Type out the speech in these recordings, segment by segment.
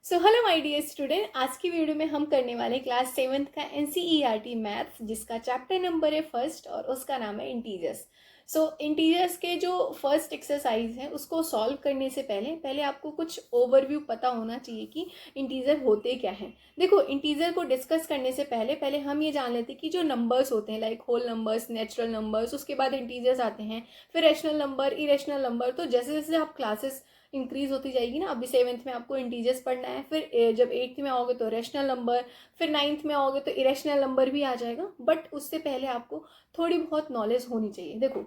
So hello my dear student, आज की video में हम करने वाले क्लास 7th का एनसीईआरटी मैथ्स, जिसका चैप्टर नंबर है फर्स्ट और उसका नाम है इंटीजर्स। सो इंटीजर्स के जो फर्स्ट एक्सरसाइज है उसको सॉल्व करने से पहले आपको कुछ ओवरव्यू पता होना चाहिए कि इंटीजर होते क्या हैं। देखो, इंटीजर को डिस्कस करने से पहले हम ये जान लेते हैं कि जो नंबर्स होते हैं like whole numbers, natural numbers, उसके बाद इंटीजर्स आते हैं, फिर रैशनल नंबर, इरेशनल नंबर। तो जैसे जैसे आप क्लासेस इंक्रीज होती जाएगी ना, अभी 7th में आपको इंटीजर्स पढ़ना है, फिर जब 8th में आओगे तो रैशनल नंबर, फिर 9th में आओगे तो इरेशनल नंबर भी आ जाएगा। बट उससे पहले आपको थोड़ी बहुत नॉलेज होनी चाहिए। देखो,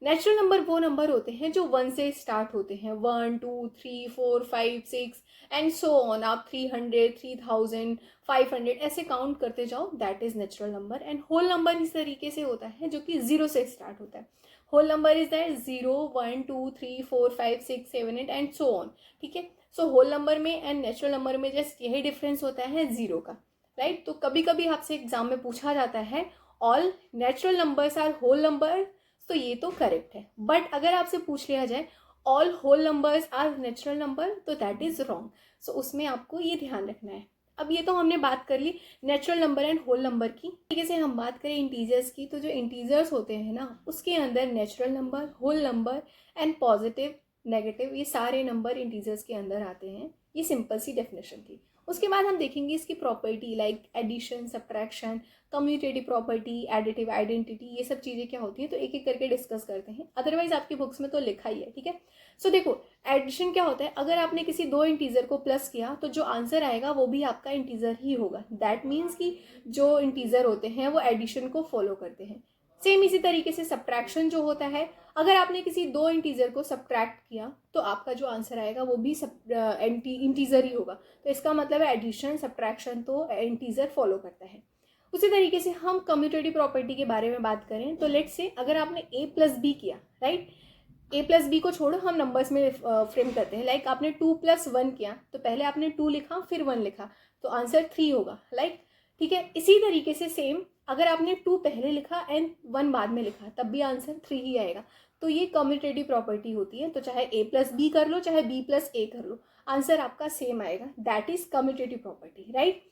नेचुरल नंबर वो नंबर होते हैं जो 1 से स्टार्ट होते हैं, 1 2 3 4 5 6 एंड सो ऑन। आप 300 3000 500 ऐसे काउंट करते जाओ, that is natural number. And whole number इस तरीके से होता है जो कि 0 से स्टार्ट होता है। Whole number is that 0 1 2 3 4 5 6 7 8 and so on. ठीक है, सो होल नंबर में एंड नेचुरल नंबर में जस्ट यही डिफरेंस होता है जीरो का, राइट। तो कभी कभी आपसे एग्जाम में पूछा जाता है all natural numbers are whole number, तो ये तो करेक्ट है। बट अगर आपसे पूछ लिया जाए all whole numbers are natural number, तो दैट इज रॉन्ग। सो उसमें आपको ये ध्यान रखना है। अब ये तो हमने बात कर ली natural number and whole number की। तरीके से हम बात करें इंटीजर्स की, तो जो इंटीजर्स होते हैं ना, उसके अंदर natural number, whole number and positive, negative, ये सारे नंबर इंटीजर्स के अंदर आते हैं। ये सिंपल सी डेफिनेशन थी। उसके बाद हम देखेंगे इसकी property like addition, subtraction, commutative property, additive identity, ये सब चीज़ें क्या होती हैं, तो एक एक करके डिस्कस करते हैं। अदरवाइज आपकी बुक्स में तो लिखा ही है, ठीक है। सो देखो, एडिशन क्या होता है, अगर आपने किसी दो इंटीजर को प्लस किया तो जो आंसर आएगा वो भी आपका इंटीजर ही होगा। दैट मीन्स कि जो इंटीजर होते हैं वो एडिशन को फॉलो करते हैं। सेम इसी तरीके से सब्ट्रैक्शन जो होता है, अगर आपने किसी दो इंटीजर को सब्ट्रैक्ट किया तो आपका जो आंसर आएगा वो भी इंटीजर ही होगा। तो इसका मतलब है एडिशन सब्ट्रैक्शन तो इंटीजर फॉलो करता है। उसी तरीके से हम कम्यूटेटिव प्रॉपर्टी के बारे में बात करें तो लेट्स से अगर आपने a प्लस बी किया, राइट, a प्लस बी को छोड़ो, हम नंबर्स में फ्रेम करते हैं। लाइक आपने 2 + 1 किया, तो पहले आपने 2 लिखा फिर 1 लिखा, तो आंसर 3 होगा, लाइक। ठीक है, इसी तरीके से सेम अगर आपने 2 पहले लिखा एंड 1 बाद में लिखा, तब भी आंसर 3 ही आएगा। तो ये कम्यूटेटिव प्रॉपर्टी होती है। तो चाहे a प्लस बी कर लो, चाहे b प्लस a कर लो, आंसर आपका सेम आएगा। That is commutative property, right.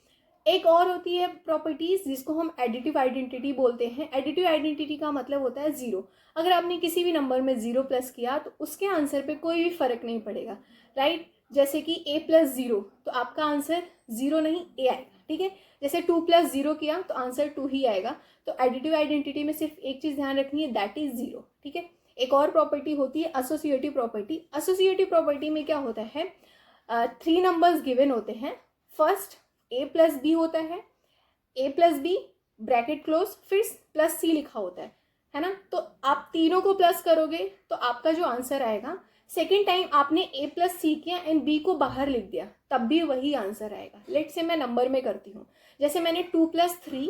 एक और होती है प्रॉपर्टीज जिसको हम एडिटिव आइडेंटिटी बोलते हैं। एडिटिव आइडेंटिटी का मतलब होता है जीरो। अगर आपने किसी भी नंबर में 0 प्लस किया तो उसके आंसर पे कोई भी फर्क नहीं पड़ेगा, राइट। जैसे कि a प्लस 0, तो आपका आंसर 0 नहीं a आएगा, ठीक है। जैसे 2 + 0 किया तो आंसर 2 ही आएगा। तो एडिटिव आइडेंटिटी में सिर्फ एक चीज ध्यान रखनी है, दैट इज 0, ठीक है। एक और प्रॉपर्टी होती है एसोसिएटिव प्रॉपर्टी। एसोसिएटिव प्रॉपर्टी में क्या होता है, 3 नंबर्स गिवन होते हैं। फर्स्ट a प्लस बी होता है, a plus B bracket close, फिर प्लस c लिखा होता है ना। तो आप तीनों को प्लस करोगे तो आपका जो आंसर आएगा, सेकेंड टाइम आपने a प्लस सी किया एंड b को बाहर लिख दिया, तब भी वही आंसर आएगा। लेट से मैं नंबर में करती हूँ। जैसे मैंने 2 + 3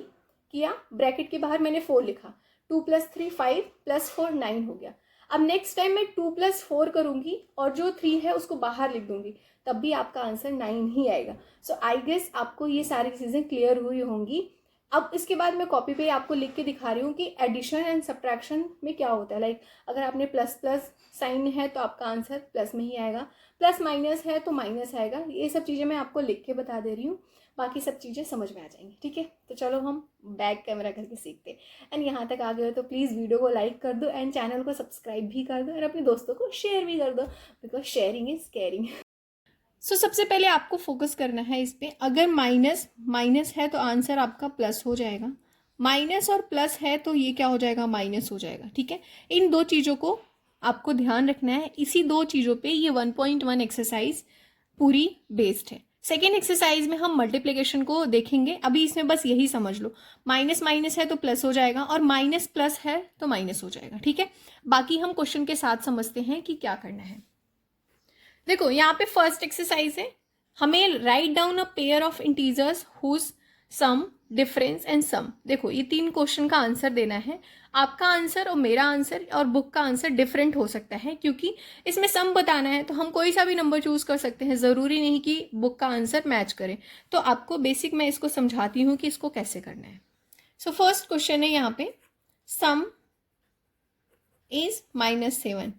किया, ब्रैकेट के बाहर मैंने 4 लिखा, 2 + 3 5 + 4 9 हो गया। अब नेक्स्ट टाइम मैं 2 + 4 करूंगी और जो 3 है उसको बाहर लिख दूंगी, तब भी आपका आंसर 9 ही आएगा। सो आई गेस आपको ये सारी चीज़ें क्लियर हुई होंगी। अब इसके बाद मैं कॉपी पे आपको लिख के दिखा रही हूँ कि एडिशन एंड सब्ट्रैक्शन में क्या होता है। लाइक अगर आपने प्लस प्लस साइन है तो आपका आंसर प्लस में ही आएगा, प्लस माइनस है तो माइनस आएगा। ये सब चीज़ें मैं आपको लिख के बता दे रही हूँ, बाकी सब चीज़ें समझ में आ जाएंगी, ठीक है। तो चलो हम बैक कैमरा करके सीखते हैं। एंड यहाँ तक आ गए हो तो प्लीज़ वीडियो को लाइक कर दो एंड चैनल को सब्सक्राइब भी कर दो और अपने दोस्तों को शेयर भी कर दो, बिकॉज शेयरिंग इज केयरिंग। सो सबसे पहले आपको फोकस करना है इस पे। अगर माइनस माइनस है तो आंसर आपका प्लस हो जाएगा, माइनस और प्लस है तो ये क्या हो जाएगा, माइनस हो जाएगा, ठीक है। इन दो चीज़ों को आपको ध्यान रखना है। इसी दो चीज़ों पे ये 1.1 एक्सरसाइज पूरी बेस्ड है। सेकेंड एक्सरसाइज में हम मल्टीप्लिकेशन को देखेंगे। अभी इसमें बस यही समझ लो, माइनस माइनस है तो प्लस हो जाएगा और माइनस प्लस है तो माइनस हो जाएगा, ठीक है। बाकी हम क्वेश्चन के साथ समझते हैं कि क्या करना है। देखो यहाँ पे फर्स्ट एक्सरसाइज है, हमें write down a pair of integers whose sum, difference and sum. देखो ये 3 क्वेश्चन का आंसर देना है। आपका आंसर और मेरा आंसर और बुक का आंसर डिफरेंट हो सकता है, क्योंकि इसमें सम बताना है तो हम कोई सा भी नंबर चूज कर सकते हैं, जरूरी नहीं कि बुक का आंसर मैच करे। तो आपको बेसिक मैं इसको समझाती हूँ कि इसको कैसे करना है। सो फर्स्ट क्वेश्चन है यहाँ पे, सम इज -7।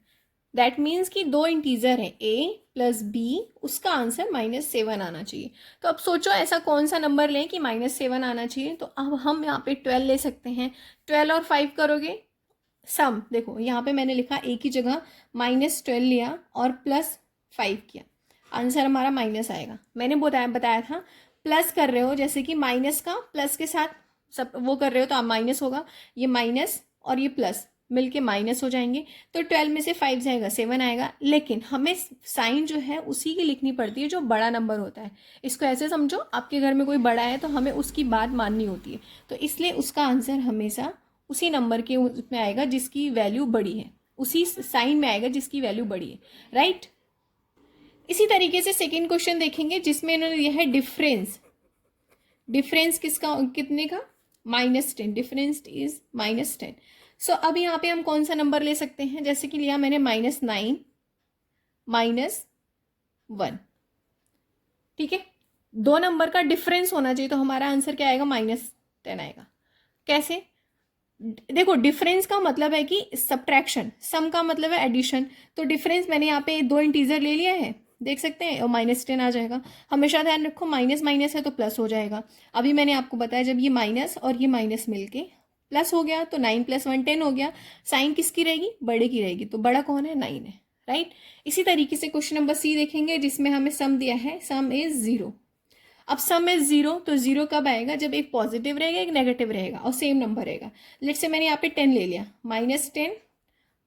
दैट मीन्स कि दो इंटीजर है a प्लस b, उसका आंसर -7 आना चाहिए। तो अब सोचो ऐसा कौन सा नंबर लें कि -7 आना चाहिए। तो अब हम यहाँ पे 12 ले सकते हैं। 12 और 5 करोगे सम, देखो यहाँ पे मैंने लिखा एक ही जगह -12 लिया और +5 किया, आंसर हमारा माइनस आएगा। मैंने बताया था प्लस कर रहे हो, जैसे कि माइनस का प्लस के साथ सब वो कर रहे हो तो आप माइनस होगा, ये माइनस और ये प्लस मिलके माइनस हो जाएंगे। तो 12 में से 5 जाएगा 7 आएगा, लेकिन हमें साइन जो है उसी की लिखनी पड़ती है जो बड़ा नंबर होता है। इसको ऐसे समझो, आपके घर में कोई बड़ा है तो हमें उसकी बात माननी होती है, तो इसलिए उसका आंसर हमेशा उसी नंबर के उसमें आएगा जिसकी वैल्यू बड़ी है, उसी साइन में आएगा जिसकी वैल्यू बड़ी है, राइट। इसी तरीके से सेकेंड क्वेश्चन देखेंगे जिसमें इन्होंने दिया है डिफरेंस। डिफरेंस किसका, कितने का, -10, डिफरेंस इज -10। सो अब यहाँ पे हम कौन सा नंबर ले सकते हैं, जैसे कि लिया मैंने -9 -1, ठीक है। दो नंबर का डिफरेंस होना चाहिए तो हमारा आंसर क्या आएगा, -10 आएगा। कैसे, देखो डिफरेंस का मतलब है कि सब्ट्रैक्शन, सम का मतलब है एडिशन। तो डिफरेंस मैंने यहाँ पे दो इंटीजर ले लिया है, देख सकते हैं, और -10 आ जाएगा। हमेशा ध्यान रखो माइनस माइनस है तो प्लस हो जाएगा। अभी मैंने आपको बताया जब ये माइनस और ये माइनस मिलके प्लस हो गया तो 9 + 1 10 हो गया। साइन किसकी रहेगी, बड़े की रहेगी, तो बड़ा कौन है, 9 है, राइट। इसी तरीके से क्वेश्चन नंबर सी देखेंगे जिसमें हमें सम दिया है, सम इज 0। अब सम इज 0, तो 0 कब आएगा, जब एक पॉजिटिव रहेगा एक नेगेटिव रहेगा और सेम नंबर रहेगा। लेट्स से मैंने यहाँ पे 10 ले लिया, -10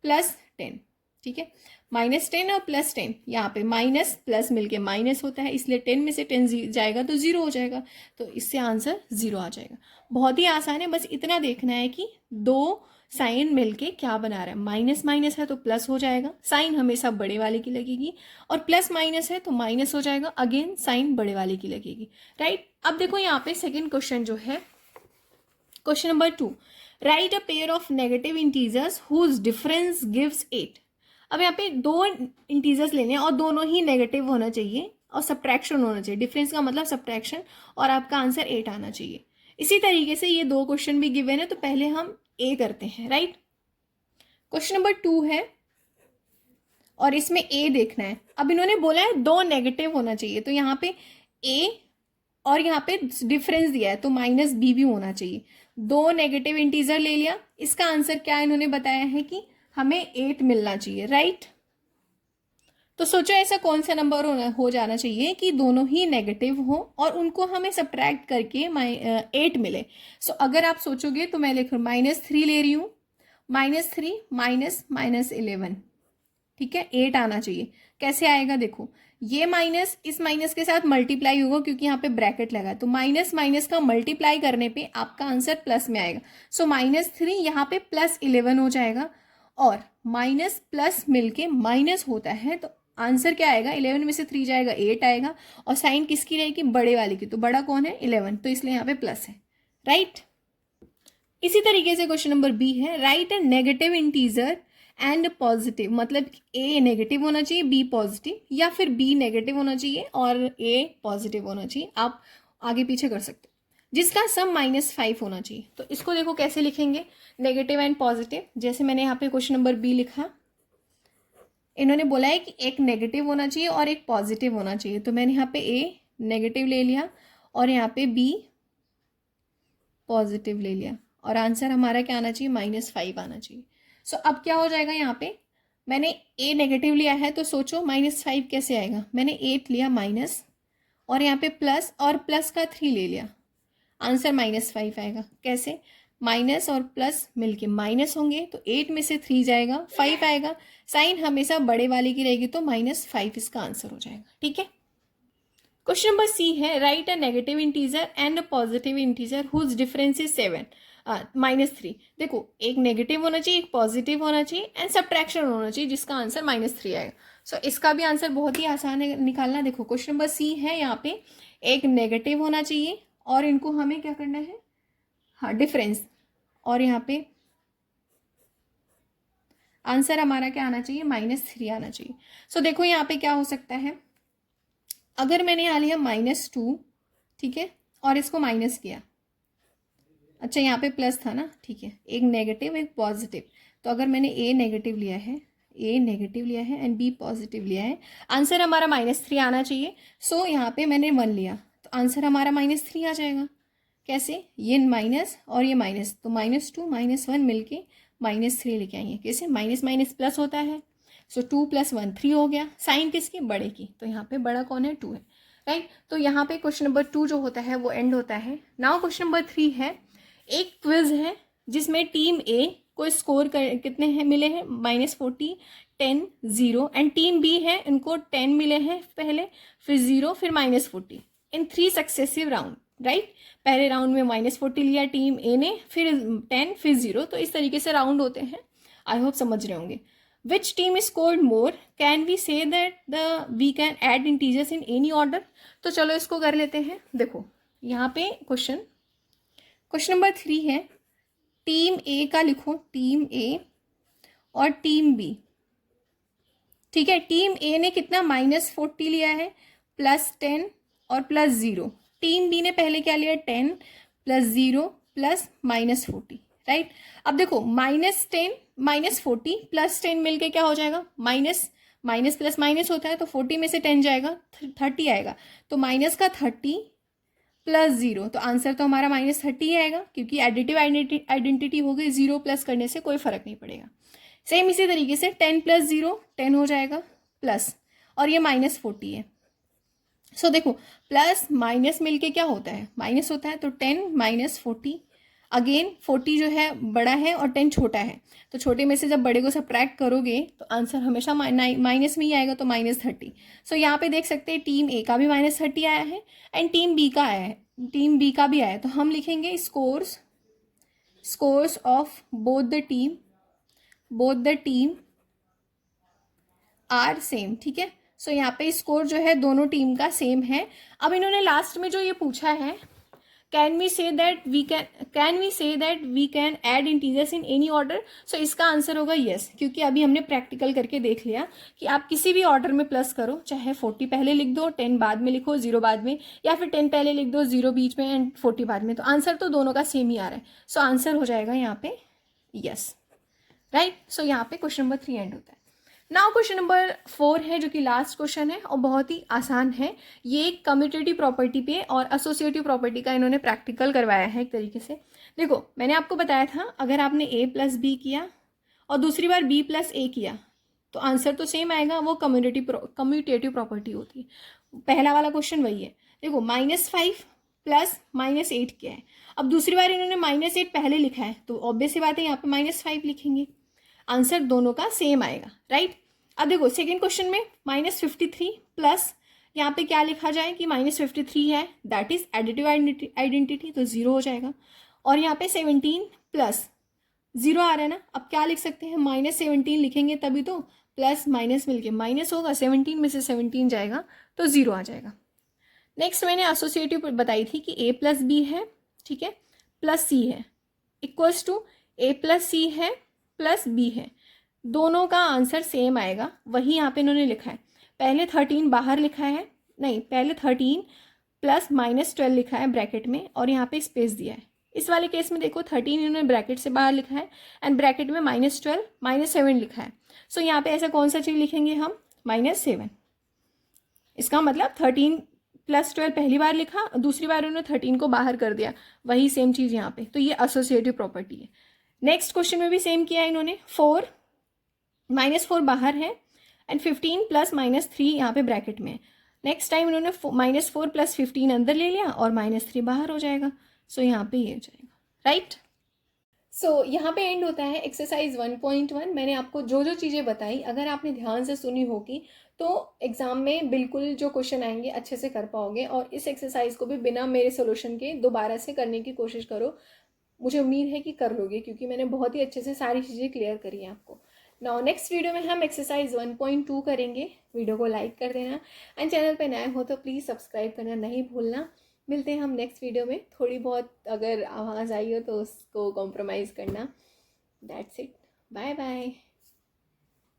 + 10, ठीक है। -10 और +10, यहाँ पे माइनस प्लस मिलके माइनस होता है, इसलिए 10 में से 10 जाएगा तो 0 हो जाएगा, तो इससे आंसर 0 आ जाएगा। बहुत ही आसान है, बस इतना देखना है कि दो साइन मिलके क्या बना रहा है, माइनस माइनस है तो प्लस हो जाएगा, साइन हमेशा बड़े वाले की लगेगी, और प्लस माइनस है तो माइनस हो जाएगा, अगेन साइन बड़े वाले की लगेगी, राइट। अब देखो यहाँ पे सेकेंड क्वेश्चन जो है, question number 2, write a pair of negative integers whose difference gives 8। अब यहाँ पे दो इंटीजर्स लेने हैं और दोनों ही नेगेटिव होना चाहिए और सब्ट्रैक्शन होना चाहिए, डिफरेंस का मतलब सब्ट्रैक्शन, और आपका आंसर 8 आना चाहिए। इसी तरीके से ये दो क्वेश्चन भी गिवन है, तो पहले हम ए करते हैं, राइट। क्वेश्चन नंबर 2 है और इसमें ए देखना है। अब इन्होंने बोला है दो नेगेटिव होना चाहिए, तो यहाँ पे ए और यहाँ पे डिफरेंस दिया है तो -b भी होना चाहिए। दो नेगेटिव इंटीजर ले लिया, इसका आंसर क्या इन्होंने बताया है कि हमें 8 मिलना चाहिए, राइट। तो सोचो ऐसा कौन सा नंबर हो जाना चाहिए कि दोनों ही नेगेटिव हो और उनको हमें सब्ट्रैक्ट करके 8 मिले। सो अगर आप सोचोगे तो मैं लिख -3 ले रही हूँ, -3 -11, ठीक है, 8 आना चाहिए। कैसे आएगा, देखो ये माइनस इस माइनस के साथ मल्टीप्लाई होगा क्योंकि यहाँ पे ब्रैकेट लगा है, तो माइनस माइनस का मल्टीप्लाई करने पे आपका आंसर प्लस में आएगा। सो -3 यहाँ पे +11 हो जाएगा, और माइनस प्लस मिलके माइनस होता है, तो आंसर क्या आएगा, 11 में से 3 जाएगा 8 आएगा, और साइन किसकी रहेगी, बड़े वाले की, तो बड़ा कौन है, 11, तो इसलिए यहाँ पे प्लस है, राइट। इसी तरीके से क्वेश्चन नंबर बी है, write a negative integer and positive, मतलब ए नेगेटिव होना चाहिए बी पॉजिटिव, या फिर बी नेगेटिव होना चाहिए और ए पॉजिटिव होना चाहिए, आप आगे पीछे कर सकते हो, जिसका सम -5 होना चाहिए। तो इसको देखो कैसे लिखेंगे, नेगेटिव एंड पॉजिटिव, जैसे मैंने यहाँ पे क्वेश्चन नंबर बी लिखा, इन्होंने बोला है कि एक नेगेटिव होना चाहिए और एक पॉजिटिव होना चाहिए, तो मैंने यहाँ पे ए नेगेटिव ले लिया और यहाँ पे बी पॉजिटिव ले लिया, और आंसर हमारा क्या आना चाहिए, -5 आना चाहिए। सो अब क्या हो जाएगा, यहाँ पे मैंने ए नेगेटिव लिया है तो सोचो -5 कैसे आएगा, मैंने 8 लिया माइनस, और यहाँ पे प्लस और प्लस का 3 ले लिया, आंसर -5 आएगा। कैसे, माइनस और प्लस मिलके माइनस होंगे, तो 8 में से 3 जाएगा 5 आएगा, साइन हमेशा बड़े वाले की रहेगी, तो -5 इसका आंसर हो जाएगा, ठीक है। क्वेश्चन नंबर सी है, write a negative integer and a positive integer whose difference is 7 -3। देखो एक नेगेटिव होना चाहिए एक पॉजिटिव होना चाहिए एंड सब्ट्रैक्शन होना चाहिए जिसका आंसर -3 आएगा। सो इसका भी आंसर बहुत ही आसान है निकालना। देखो क्वेश्चन नंबर सी है, यहाँ पे एक नेगेटिव होना चाहिए और इनको हमें क्या करना है, हाँ डिफरेंस, और यहाँ पे आंसर हमारा क्या आना चाहिए, -3 आना चाहिए। सो देखो यहाँ पे क्या हो सकता है, अगर मैंने यहाँ लिया -2, ठीक है, और इसको माइनस किया, अच्छा यहाँ पे प्लस था ना, ठीक है, एक नेगेटिव एक पॉजिटिव, तो अगर मैंने ए नेगेटिव लिया है ए नेगेटिव लिया है एंड बी पॉजिटिव लिया है। आंसर हमारा -3 आना चाहिए। सो यहाँ पे मैंने 1 लिया तो आंसर हमारा -3 आ जाएगा। कैसे? ये माइनस और ये माइनस, तो -2 -1 मिलके -3 लेके आएंगे। कैसे? माइनस माइनस प्लस होता है। सो 2 + 1 3 हो गया। साइन किसकी? बड़े की। तो यहाँ पे बड़ा कौन है? 2 है, राइट। तो यहाँ पे क्वेश्चन नंबर 2 जो होता है वो एंड होता है। नाउ क्वेश्चन नंबर 3 है, एक क्विज है जिसमें टीम ए को स्कोर कितने हैं मिले हैं? -40, 10, 0 एंड टीम बी है, इनको 10 मिले हैं पहले, फिर 0, फिर -40 इन 3 सक्सेसिव राउंड, राइट। पहले राउंड में -40 लिया टीम ए ने, फिर 10, फिर 0, तो इस तरीके से राउंड होते हैं। आई होप समझ रहे होंगे। Which team scored more? Can we say that we can add integers in any order? तो चलो इसको कर लेते हैं। देखो यहाँ पे क्वेश्चन नंबर 3 है, टीम ए का लिखो, टीम ए और टीम बी, ठीक है। टीम ए ने कितना? -40 लिया है, +10 और +0। टीम बी ने पहले क्या लिया? 10 + 0 + -40, राइट। अब देखो -10 -40 +10 मिलके क्या हो जाएगा? माइनस माइनस प्लस माइनस होता है, तो 40 में से 10 जाएगा, 30 आएगा। तो माइनस का 30 + 0, तो आंसर तो हमारा -30 आएगा, क्योंकि एडिटिव आइडेंटिटी हो गई, 0 प्लस करने से कोई फर्क नहीं पड़ेगा। सेम इसी तरीके से 10 + 0 10 हो जाएगा, प्लस, और ये -40 है। सो देखो प्लस माइनस मिलके क्या होता है? माइनस होता है। तो 10 - 40, अगेन 40 जो है बड़ा है और 10 छोटा है, तो छोटे में से जब बड़े को सब्ट्रैक्ट करोगे तो आंसर हमेशा माइनस में ही आएगा, तो -30। सो यहाँ पे देख सकते हैं टीम ए का भी -30 आया है एंड टीम बी का आया है, टीम बी का भी आया है। तो हम लिखेंगे scores of both the team are same, ठीक है। सो यहाँ पे स्कोर जो है दोनों टीम का सेम है। अब इन्होंने लास्ट में जो ये पूछा है, can we say that we can add integers in any order? So इसका आंसर होगा यस, क्योंकि अभी हमने प्रैक्टिकल करके देख लिया कि आप किसी भी ऑर्डर में प्लस करो, चाहे 40 पहले लिख दो, 10 बाद में लिखो, 0 बाद में, या फिर 10 पहले लिख दो, 0 बीच में एंड 40 बाद में, तो आंसर तो दोनों का सेम ही आ रहा है। सो आंसर हो जाएगा यहाँ पे यस, राइट। सो यहाँ पे क्वेश्चन नंबर 3 एंड होता है। नाउ क्वेश्चन नंबर 4 है, जो कि लास्ट क्वेश्चन है और बहुत ही आसान है। ये कम्यूटेटिव प्रॉपर्टी पे और एसोसिएटिव प्रॉपर्टी का इन्होंने प्रैक्टिकल करवाया है एक तरीके से। देखो मैंने आपको बताया था, अगर आपने a + b किया और दूसरी बार b + a किया तो आंसर तो सेम आएगा, वो कम्यूटेटिव प्रॉपर्टी होती है। पहला वाला क्वेश्चन वही है। देखो -5 + -8 किया है, अब दूसरी बार इन्होंने -8 पहले लिखा है, तो ऑब्वियस सी बात है यहाँ पे -5 लिखेंगे, आंसर दोनों का सेम आएगा, राइट। अब देखो सेकेंड क्वेश्चन में -53 प्लस यहाँ पे क्या लिखा जाए कि -53 है, दैट इज एडिटिव आइडेंटिटी, तो 0 हो जाएगा। और यहाँ पे 17 + 0 आ रहा है ना, अब क्या लिख सकते हैं? -17 लिखेंगे तभी तो, प्लस माइनस मिलके माइनस होगा, 17 में से 17 जाएगा तो 0 आ जाएगा। नेक्स्ट मैंने एसोसिएटिव बताई थी कि a + b है, ठीक है, +c है, इक्वल्स टू a + c है +b है, दोनों का आंसर सेम आएगा। वही यहाँ पे इन्होंने लिखा है, पहले 13 बाहर लिखा है, नहीं पहले 13 + -12 लिखा है ब्रैकेट में, और यहाँ पे स्पेस दिया है। इस वाले केस में देखो 13 इन्होंने ब्रैकेट से बाहर लिखा है एंड ब्रैकेट में -12 -7 लिखा है। सो यहाँ पे ऐसा कौन सा चीज़ लिखेंगे हम? -7। इसका मतलब 13 + 12 पहली बार लिखा, दूसरी बार उन्होंने 13 को बाहर कर दिया, वही सेम चीज़ यहाँ पे, तो ये एसोसिएटिव प्रॉपर्टी है। नेक्स्ट क्वेश्चन में भी सेम किया है इन्होंने, -4 बाहर है एंड 15 + -3 यहाँ पे ब्रैकेट में है। नेक्स्ट टाइम इन्होंने -4 + 15 अंदर ले लिया और -3 बाहर हो जाएगा। सो यहाँ पे ये हो जाएगा, राइट। सो यहाँ पे एंड होता है एक्सरसाइज 1.1। मैंने आपको जो जो चीज़ें बताई, अगर आपने ध्यान से सुनी होगी तो एग्ज़ाम में बिल्कुल जो क्वेश्चन आएंगे अच्छे से कर पाओगे। और इस एक्सरसाइज को भी बिना मेरे सोल्यूशन के दोबारा से करने की कोशिश करो, मुझे उम्मीद है कि कर लोगे, क्योंकि मैंने बहुत ही अच्छे से सारी चीज़ें क्लियर करी हैं आपको। नाउ नेक्स्ट वीडियो में हम एक्सरसाइज 1.2 करेंगे। वीडियो को लाइक कर देना एंड चैनल पे नए हो तो प्लीज़ सब्सक्राइब करना नहीं भूलना। मिलते हैं हम नेक्स्ट वीडियो में। थोड़ी बहुत अगर आवाज़ आई हो तो उसको कॉम्प्रोमाइज़ करना। That's it, bye bye.